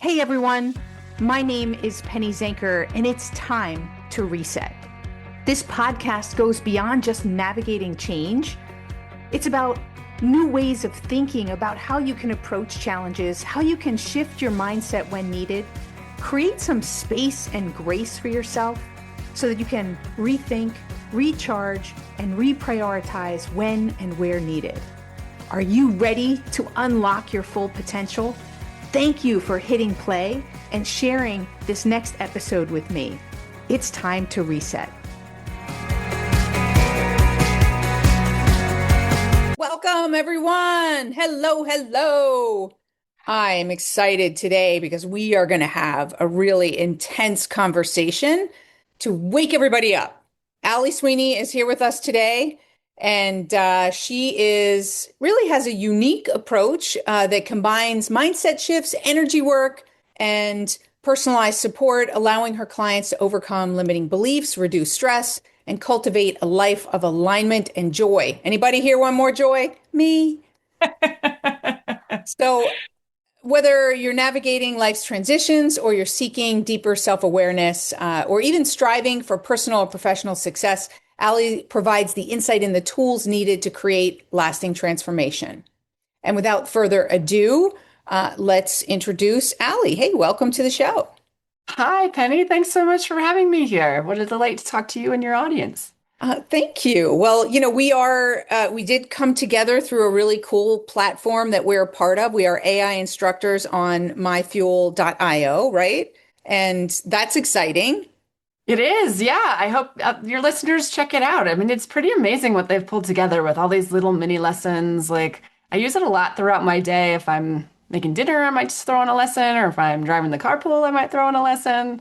Hey everyone, my name is Penny Zenker, and it's time to reset. This podcast goes beyond just navigating change. It's about new ways of thinking about how you can approach challenges, how you can shift your mindset when needed, create some space and grace for yourself so that you can rethink, recharge, and reprioritize when and where needed. Are you ready to unlock your full potential? Thank you for hitting play and sharing this next episode with me. It's time to reset. Welcome, everyone. Hello. I am excited today because we are going to have a really intense conversation to wake everybody up. Ali Sweeney is here with us today. And she really has a unique approach that combines mindset shifts, energy work, and personalized support, allowing her clients to overcome limiting beliefs, reduce stress, and cultivate a life of alignment and joy. Anybody here want more joy? Me. So whether you're navigating life's transitions or you're seeking deeper self-awareness or even striving for personal or professional success, Ali provides the insight and the tools needed to create lasting transformation. And without further ado, let's introduce Ali. Hey, welcome to the show. Hi, Penny. Thanks so much for having me here. What a delight to talk to you and your audience. Thank you. Well, we did come together through a really cool platform that we're a part of. We are AI instructors on myfuel.io, right? And that's exciting. It is, yeah. I hope your listeners check it out. I mean, it's pretty amazing what they've pulled together with all these little mini lessons. Like, I use it a lot throughout my day. If I'm making dinner, I might just throw in a lesson, or if I'm driving the carpool, I might throw in a lesson.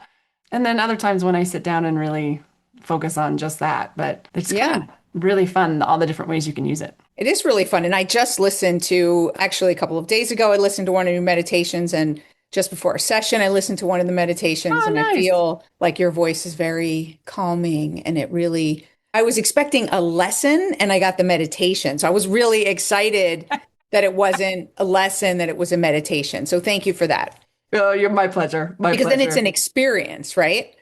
And then other times when I sit down and really focus on just that. But it's kind of really fun, all the different ways you can use it. It is really fun. And I just listened to, actually a couple of days ago, I listened to one of your meditations, and just before a session, I listened to one of the meditations, Oh, and I nice. feel like your voice is very calming, and I was expecting a lesson and I got the meditation. So I was really excited that it wasn't a lesson, that it was a meditation. So thank you for that. Oh, you're my pleasure. My Because then it's pleasure. an experience, right?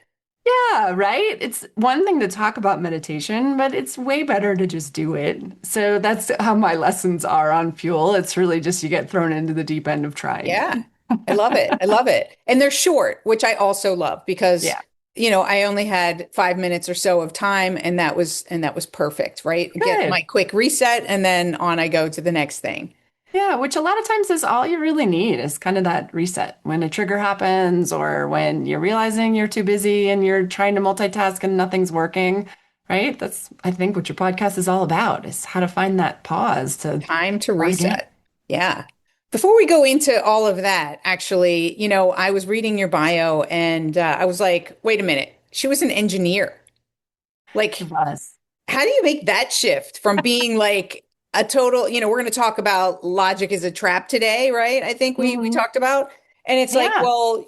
Yeah, right? It's one thing to talk about meditation, but it's way better to just do it. So that's how my lessons are on fuel. It's really just you get thrown into the deep end of trying it. Yeah. I love it. I love it. And they're short, which I also love because, Yeah, I only had 5 minutes or so of time, and that was perfect, right? Get good. my quick reset and then on I go to the next thing. Yeah, which a lot of times is all you really need is kind of that reset when a trigger happens or when you're realizing you're too busy and you're trying to multitask and nothing's working, right? That's, I think, what your podcast is all about is how to find that pause to Time to start again. reset. Yeah. Before we go into all of that, actually, I was reading your bio and I was like, wait a minute. She was an engineer. It Like, was. how do you make that shift from being like a total, we're going to talk about logic is a trap today, right? I think we Mhm. talked about. And it's like, Yeah. well,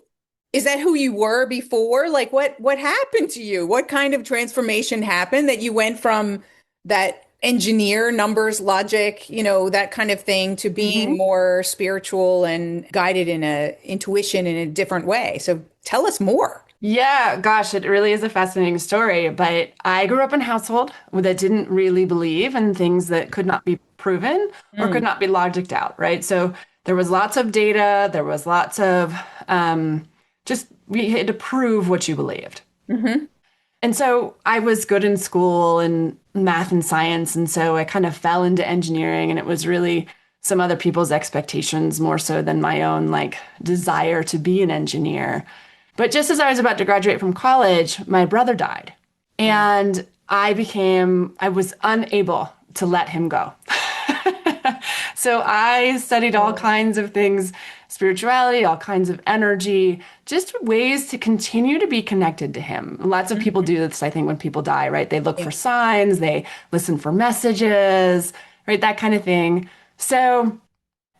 is that who you were before? Like what happened to you? What kind of transformation happened that you went from that engineer, numbers, logic, that kind of thing to being hmm more spiritual and guided in a intuition in a different way? So tell us more. Yeah, gosh, it really is a fascinating story. But I grew up in a household that didn't really believe in things that could not be proven or could Mm. not be logicked out, right? So there was lots of data, there was lots of just we had to prove what you believed. Hmm. And so I was good in school and math and science. And so I kind of fell into engineering, and it was really some other people's expectations more so than my own like desire to be an engineer. But just as I was about to graduate from college, my brother died. And I was unable to let him go. So I studied all kinds of things, spirituality, all kinds of energy, just ways to continue to be connected to him. Lots of people do this, I think, when people die, right? They look Yeah. for signs, they listen for messages, right? That kind of thing. So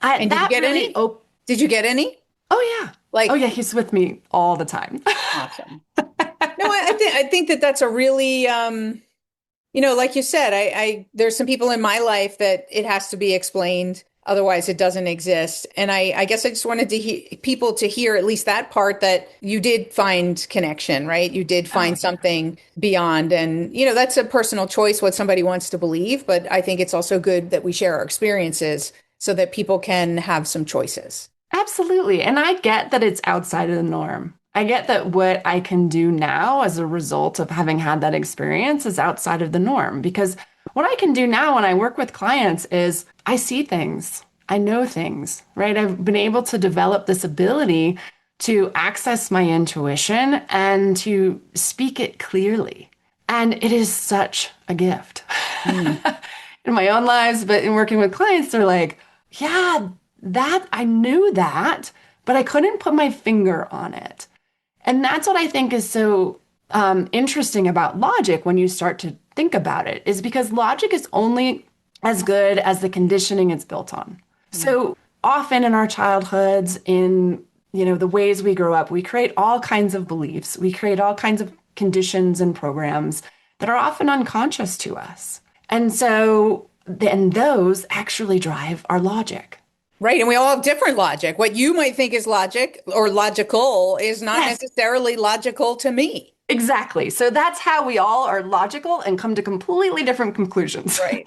And did you that get really, any? Did you get any? oh yeah. Oh Like, yeah, he's with me all the time. awesome. No, I think that that's a really like you said, I there's some people in my life that it has to be explained. Otherwise, it doesn't exist. And I guess I just wanted to people to hear at least that part that you did find connection, right? You did Oh, find yeah. something beyond. And, that's a personal choice, what somebody wants to believe. But I think it's also good that we share our experiences so that people can have some choices. Absolutely. And I get that it's outside of the norm. I get that what I can do now as a result of having had that experience is outside of the norm because what I can do now when I work with clients is I see things, I know things, right? I've been able to develop this ability to access my intuition and to speak it clearly. And it is such a gift Mm. in my own lives, but in working with clients, they're like, yeah, that I knew that, but I couldn't put my finger on it. And that's what I think is so interesting about logic when you start to think about it, is because logic is only as good as the conditioning it's built on. Mm. So often in our childhoods, in the ways we grow up, we create all kinds of beliefs, we create all kinds of conditions and programs that are often unconscious to us. And so then those actually drive our logic. Right. And we all have different logic. What you might think is logic or logical is not Yes, necessarily logical to me. exactly. So that's how we all are logical and come to completely different conclusions. Right.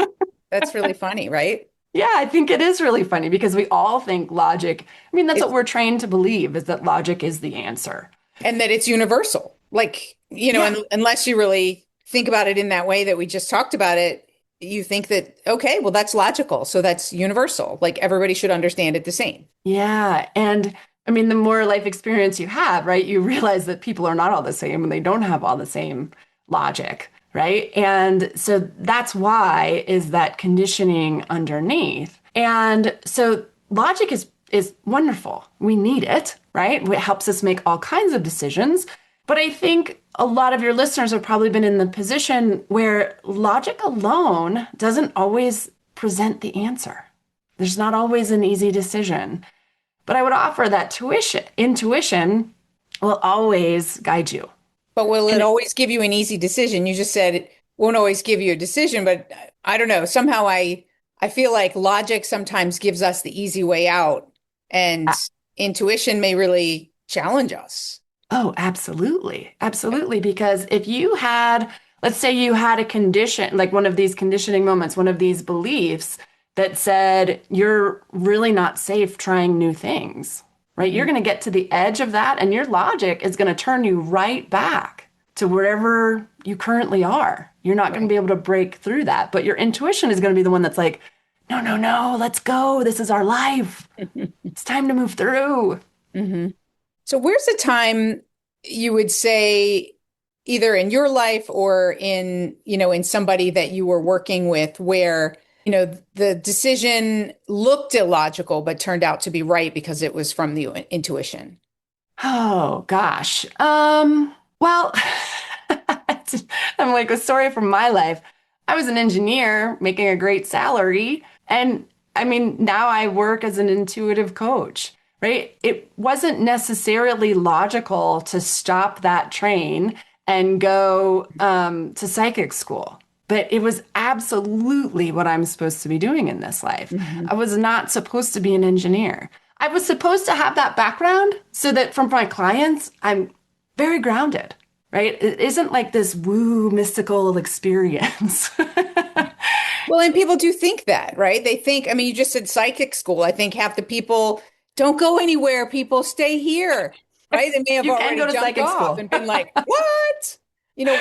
That's really funny, right? Yeah, I think it is really funny because we all think logic, I mean, that's what It's we're trained to believe is that logic is the answer. and that it's universal. Like, Yeah. unless you really think about it in that way that we just talked about it, you think that, okay, well, that's logical. So that's universal. Like everybody should understand it the same. Yeah. And I mean, the more life experience you have, right, you realize that people are not all the same and they don't have all the same logic, right? And so that's why is that conditioning underneath. And so logic is wonderful. We need it, right? It helps us make all kinds of decisions. But I think a lot of your listeners have probably been in the position where logic alone doesn't always present the answer. There's not always an easy decision. But I would offer that intuition will always guide you. But will it And always give you an easy decision? You just said it won't always give you a decision, but I don't know. Somehow I feel like logic sometimes gives us the easy way out, and intuition may really challenge us. oh, absolutely. Absolutely. Because if you had, let's say you had a condition, like one of these conditioning moments, one of these beliefs that said you're really not safe trying new things, right? You're Mhm. going to get to the edge of that, and your logic is going to turn you right back to wherever you currently are. You're not going to Right. be able to break through that, but your intuition is going to be the one that's like, no, no, no, let's go. This is our life. It's time to move through. hmm So where's the time you would say either in your life or in somebody that you were working with where, the decision looked illogical but turned out to be right because it was from the intuition? Oh gosh. Well, I'm like a story from my life. I was an engineer making a great salary, and I mean, now I work as an intuitive coach, right? It wasn't necessarily logical to stop that train and go to psychic school. But it was absolutely what I'm supposed to be doing in this life. hmm I was not supposed to be an engineer. I was supposed to have that background so that from my clients, I'm very grounded, right? It isn't like this woo mystical experience. Well, and people do think that, right? They think, I mean, you just said psychic school. I think half the people don't go anywhere. People stay here, right? They may have You can already go to jumped psychic off school. and been like, what? What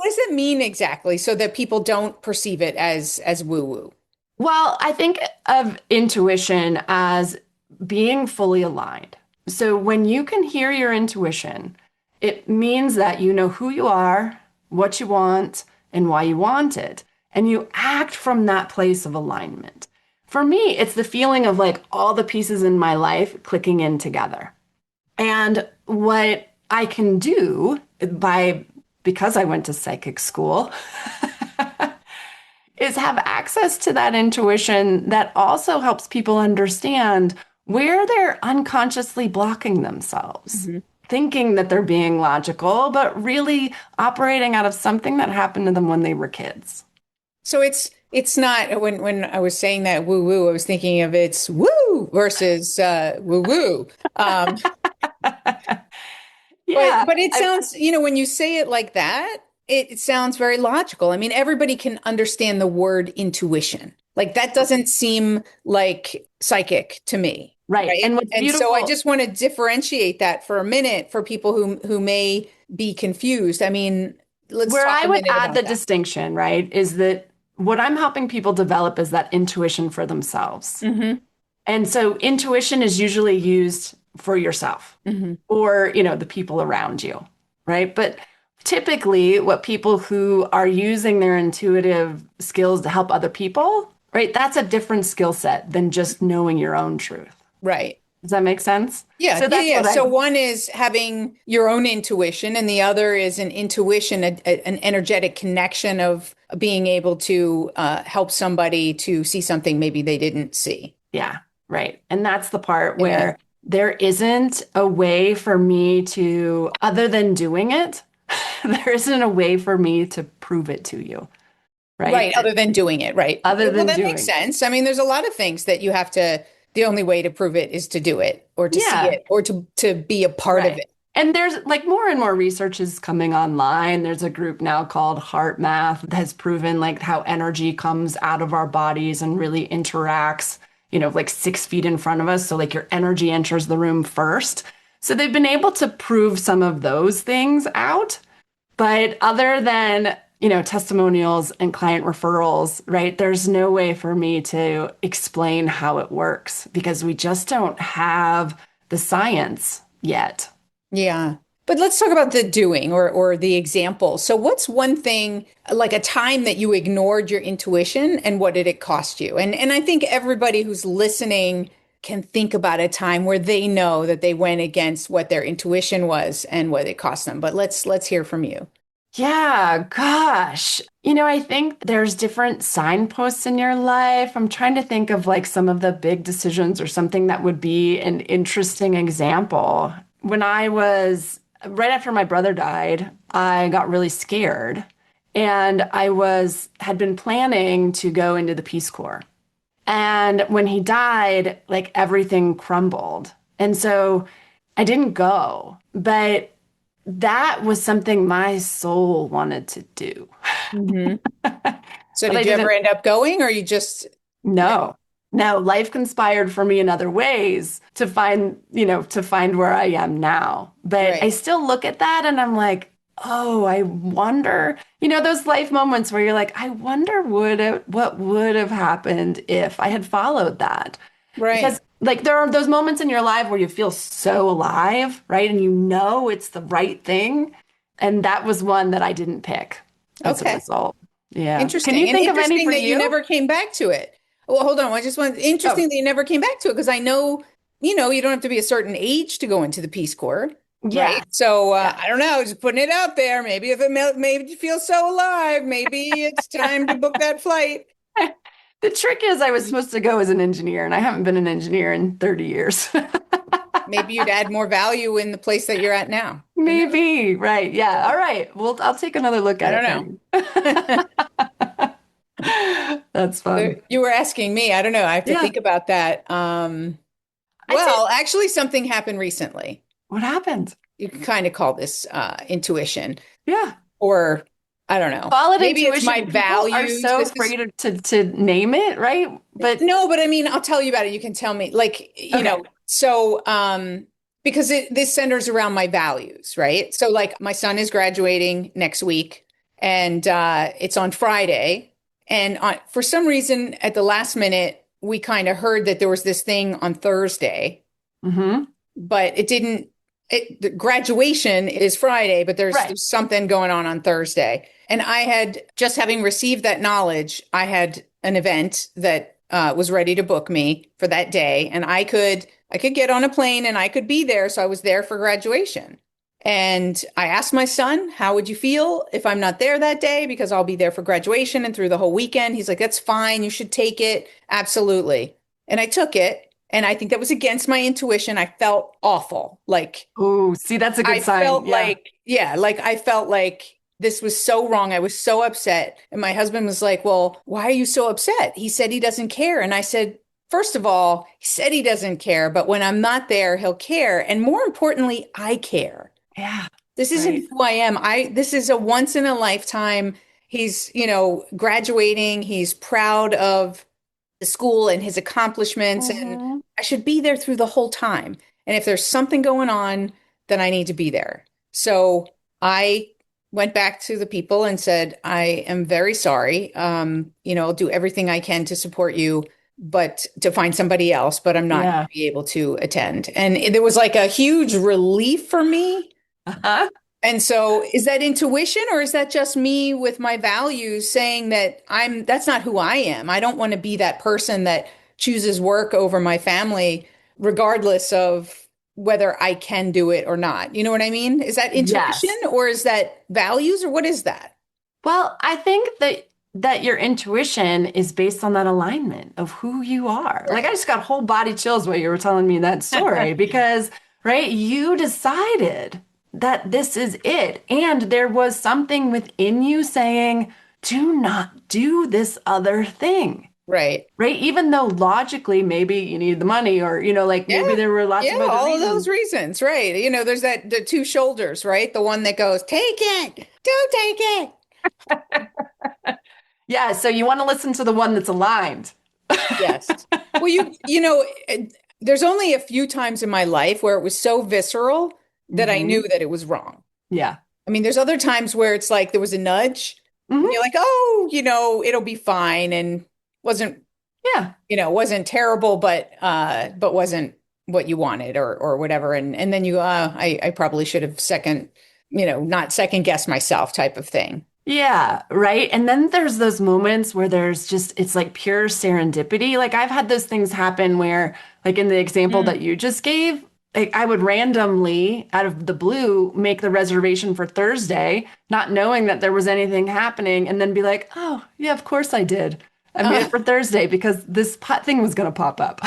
does it mean exactly so that people don't perceive it as woo-woo? Well, I think of intuition as being fully aligned. So when you can hear your intuition, it means that you know who you are, what you want, and why you want it. And you act from that place of alignment. For me, it's the feeling of like all the pieces in my life clicking in together. And what I can do because I went to psychic school, is have access to that intuition that also helps people understand where they're unconsciously blocking themselves, hmm thinking that they're being logical, but really operating out of something that happened to them when they were kids. So it's not when I was saying that woo woo, I was thinking of it's woo versus woo woo. Um, Yeah. but it sounds, when you say it like that, it sounds very logical. I mean, everybody can understand the word intuition. Like that doesn't seem like psychic to me, Right. right? And what's And so I beautiful, just want to differentiate that for a minute for people who may be confused. I mean, let's where talk I a would minute add the about that. distinction, right, is that what I'm helping people develop is that intuition for themselves. Hmm. And so intuition is usually used for yourself Hmm. or, the people around you, right? But typically what people who are using their intuitive skills to help other people, right? That's a different skill set than just knowing your own truth. Right. Does that make sense? Yeah, So yeah, that's yeah. what I, So one is having your own intuition, and the other is an intuition, an energetic connection of being able to help somebody to see something maybe they didn't see. yeah, right. And that's the part Yeah. where there isn't a way for me to, other than doing it, there isn't a way for me to prove it to you, right? Right, other than doing it, right. Other Well, than that makes doing. sense. I mean, there's a lot of things that you have to, the only way to prove it is to do it or to see Yeah, it or to be a part of right. it. And there's like more and more research is coming online. There's a group now called Heart Math that has proven like how energy comes out of our bodies and really interacts, like 6 feet in front of us. So like your energy enters the room first. So they've been able to prove some of those things out. But other than, testimonials and client referrals, right, there's no way for me to explain how it works because we just don't have the science yet. Yeah. But let's talk about the doing or the example. So what's one thing like a time that you ignored your intuition and what did it cost you? And I think everybody who's listening can think about a time where they know that they went against what their intuition was and what it cost them. But let's hear from you. Yeah, gosh. I think there's different signposts in your life. I'm trying to think of like some of the big decisions or something that would be an interesting example. When I was right after my brother died, I got really scared and had been planning to go into the Peace Corps. And when he died, like everything crumbled. And so I didn't go, but that was something my soul wanted to do. Hmm. So But I did you ever didn't end up going or you just no? know. No, life conspired for me in other ways to find where I am now. But I Right. still look at that and I'm like, oh, I wonder, those life moments where you're like, I wonder what would have happened if I had followed that. Right. Because like there are those moments in your life where you feel so alive, right? And it's the right thing. And that was one that I didn't pick as a Okay. result. Yeah. Can you Interesting. And think of any interesting for that you you? never came back to it. Well, hold on. I just want Oh, interesting that you never came back to it because I know, you don't have to be a certain age to go into the Peace Corps, right? yeah. So Yeah. I don't know, just putting it out there. Maybe if it made you feel so alive, maybe it's time to book that flight. The trick is I was supposed to go as an engineer and I haven't been an engineer in 30 years. Maybe you'd add more value in the place that you're at now. Who knows? Maybe, right. Yeah. All right. Well, I'll take another look I at it, don't Penny. know. That's So fun. you were asking me. I don't know. I have to Yeah. think about that. I'd say Well, actually, something happened recently. what happened? You can kind of call this intuition, Yeah. or I don't know. Call it Maybe it's my intuition. People are values. so This is afraid to name it, right? But no, but I mean, I'll tell you about it. You can tell me, like, okay. so because this centers around my values, right? So, like, my son is graduating next week, and it's on Friday, and for some reason, at the last minute, we kind of heard that there was this thing on Thursday, Mm-hmm. but it didn't. The graduation is Friday, but Right. there's something going on Thursday. And I had just having received that knowledge, I had an event that was ready to book me for that day, and I could get on a plane and I could be there. So I was there for graduation. And I asked my son, "How would you feel if I'm not there that day? Because I'll be there for graduation and through the whole weekend." He's like, "That's fine. You should take it. Absolutely." And I took it. And I think that was against my intuition. I felt awful. Like Oh, see, that's a I good sign. felt Yeah. like, yeah, like I felt like this was so wrong. I was so upset. And my husband was like, well, why are you so upset? He said he doesn't care. And I said, first of all, he said he doesn't care, but when I'm not there, he'll care. And more importantly, I care. Yeah. This isn't Right. who I am. This is a once in a lifetime. He's, graduating. He's proud of the school and his accomplishments, and Hmm. I should be there through the whole time. And if there's something going on, then I need to be there. So I went back to the people and said, I am very sorry. I'll do everything I can to support you, but to find somebody else, but I'm not going Yeah. to be able to attend. And there was like a huge relief for me. Uh-huh. And so is that intuition or is that just me with my values saying that that's not who I am. I don't want to be that person that chooses work over my family, regardless of whether I can do it or not. You know what I mean? Is that intuition Yes. or is that values or what is that? Well, I think that your intuition is based on that alignment of who you are. Like I just got whole body chills while you were telling me that story because, right, you decided that this is it. And there was something within you saying, do not do this other thing. Right. Right? Even though logically maybe you need the money or, like Yeah. maybe there were lots Yeah, of other all of reasons. those reasons, right? There's the two shoulders, right? The one that goes, take it, don't take it. Yeah, so you want to listen to the one that's aligned. Yes. Well, there's only a few times in my life where it was so visceral that I Hmm. knew that it was wrong. Yeah. I mean, there's other times where it's like there was a nudge and Hmm. you're like, oh, it'll be fine and wasn't, Yeah. wasn't terrible, but wasn't what you wanted or whatever. And then I probably should have not second guess myself type of thing. Yeah, right. And then there's those moments where it's like pure serendipity. Like I've had those things happen where, like in the example Mm. that you just gave, like I would randomly, out of the blue, make the reservation for Thursday, not knowing that there was anything happening, and then be like, oh, yeah, of course I did. I made it for Thursday because this pot thing was going to pop up.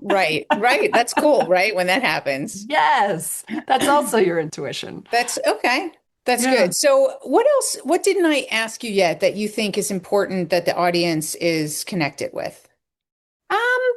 Right, right. That's cool, right? When that happens. Yes, that's also your intuition. That's okay. That's Yeah. good. So, what else? What didn't I ask you yet that you think is important that the audience is connected with?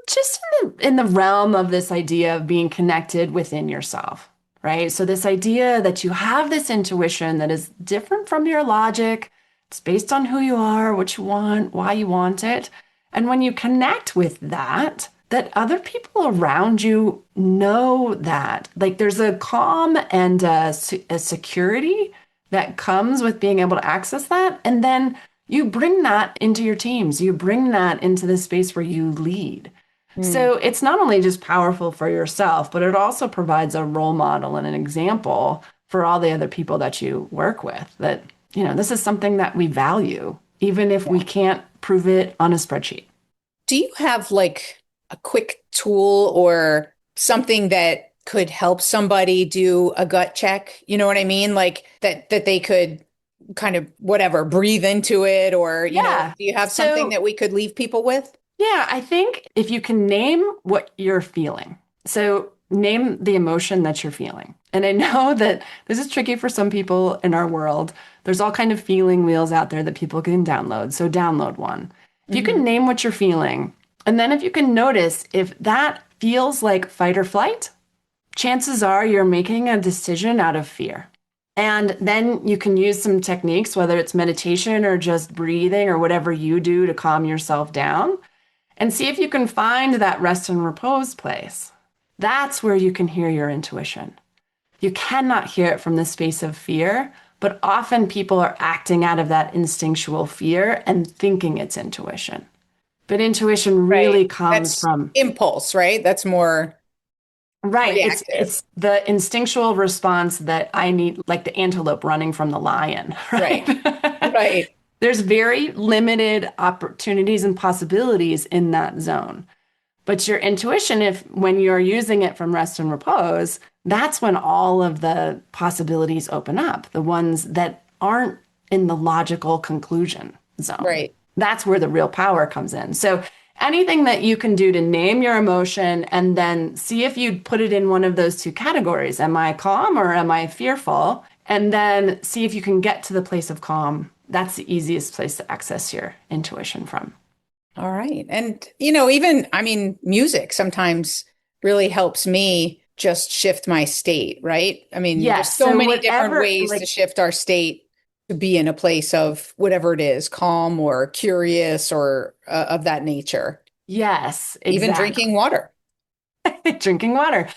Just in the realm of this idea of being connected within yourself, right? So this idea that you have this intuition that is different from your logic. It's based on who you are, what you want, why you want it. And when you connect with that, that other people around you know that. Like there's a calm and a security that comes with being able to access that. And then you bring that into your teams. You bring that into the space where you lead. Mm, So it's not only just powerful for yourself, but it also provides a role model and an example for all the other people that you work with that, this is something that we value, even if we yeah. can't prove it on a spreadsheet. Do you have like a quick tool or something that could help somebody do a gut check? You know what I mean? Like that they could kind of whatever, breathe into it or, Yeah. do you have something So that we could leave people with? yeah, I think if you can name what you're feeling, so name the emotion that you're feeling. And I know that this is tricky for some people in our world. There's all kind of feeling wheels out there that people can download. So download one. If you can Hmm. name what you're feeling, and then if you can notice if that feels like fight or flight, chances are you're making a decision out of fear. And then you can use some techniques, whether it's meditation or just breathing or whatever you do to calm yourself down and see if you can find that rest and repose place. That's where you can hear your intuition. You cannot hear it from the space of fear, but often people are acting out of that instinctual fear and thinking it's intuition. But intuition Right. really comes That's from, impulse, right? That's more right, it's reactive. it's the instinctual response that I need, like the antelope running from the lion, Right. right? Right. There's very limited opportunities and possibilities in that zone. But your intuition, if when you're using it from rest and repose, that's when all of the possibilities open up, the ones that aren't in the logical conclusion zone. Right. That's where the real power comes in. So anything that you can do to name your emotion and then see if you put it in one of those two categories. Am I calm or am I fearful? And then see if you can get to the place of calm. That's the easiest place to access your intuition from. All right. And, even, music sometimes really helps me just shift my state, right? There's Yes. so So many different whatever, ways to like, shift our state to be in a place of whatever it is, calm or curious or of that nature. yes, Even exactly. drinking water. Drinking water.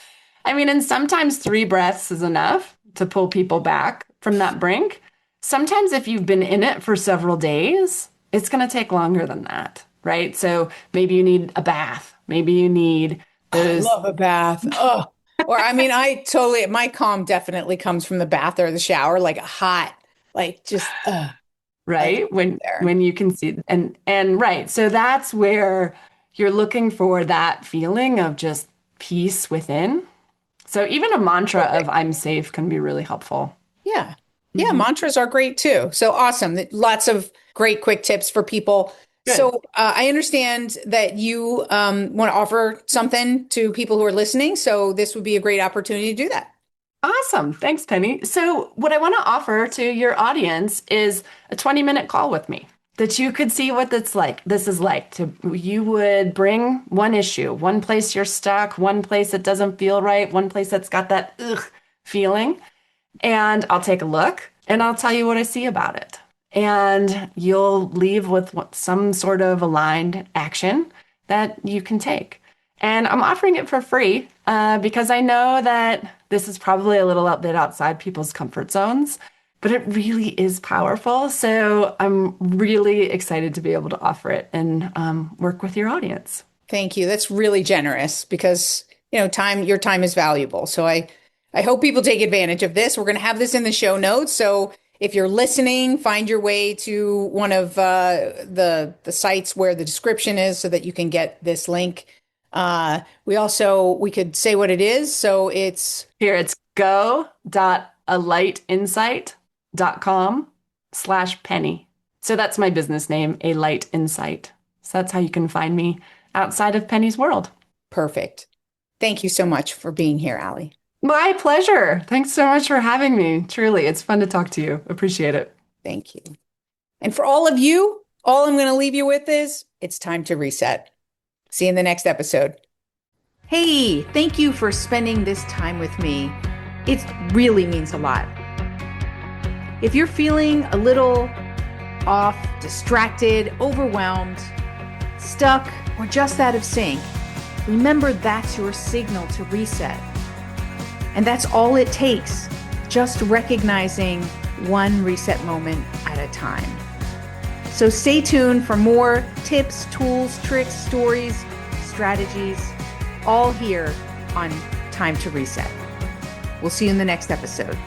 And sometimes 3 breaths is enough to pull people back from that brink. Sometimes if you've been in it for several days, it's going to take longer than that, right? So maybe you need a bath. Maybe you need I those, love a bath. Oh, or my calm definitely comes from the bath or the shower, like a hot, like just, I love right? it there. When you can see and right. So that's where you're looking for that feeling of just peace within. So even a mantra of I'm safe can be really helpful. Yeah. Yeah, Mhm. mantras are great too. So awesome. Lots of great quick tips for people. Good. So I understand that you want to offer something to people who are listening. So this would be a great opportunity to do that. Awesome. Thanks, Penny. So, what I want to offer to your audience is a 20-minute call with me that you could see what that's like. This is like to you would bring one issue, one place you're stuck, one place that doesn't feel right, one place that's got that ugh feeling, and I'll take a look and I'll tell you what I see about it. And you'll leave with some sort of aligned action that you can take. And I'm offering it for free because I know that this is probably a little bit outside people's comfort zones, but it really is powerful. So I'm really excited to be able to offer it and work with your audience. Thank you. That's really generous because, your time is valuable. So I hope people take advantage of this. We're going to have this in the show notes. So if you're listening, find your way to one of the sites where the description is so that you can get this link. We could say what it is. So it's Here it's go.alightinsight.com/penny. So that's my business name, A Light Insight. So that's how you can find me outside of Penny's world. perfect. Thank you so much for being here, Ali. My pleasure. Thanks so much for having me. Truly, it's fun to talk to you. Appreciate it. Thank you. And for all of you, all I'm going to leave you with is it's time to reset. See you in the next episode. Hey, thank you for spending this time with me. It really means a lot. If you're feeling a little off, distracted, overwhelmed, stuck, or just out of sync, remember that's your signal to reset. And that's all it takes, just recognizing one reset moment at a time. So stay tuned for more tips, tools, tricks, stories, strategies, all here on Time to Reset. We'll see you in the next episode.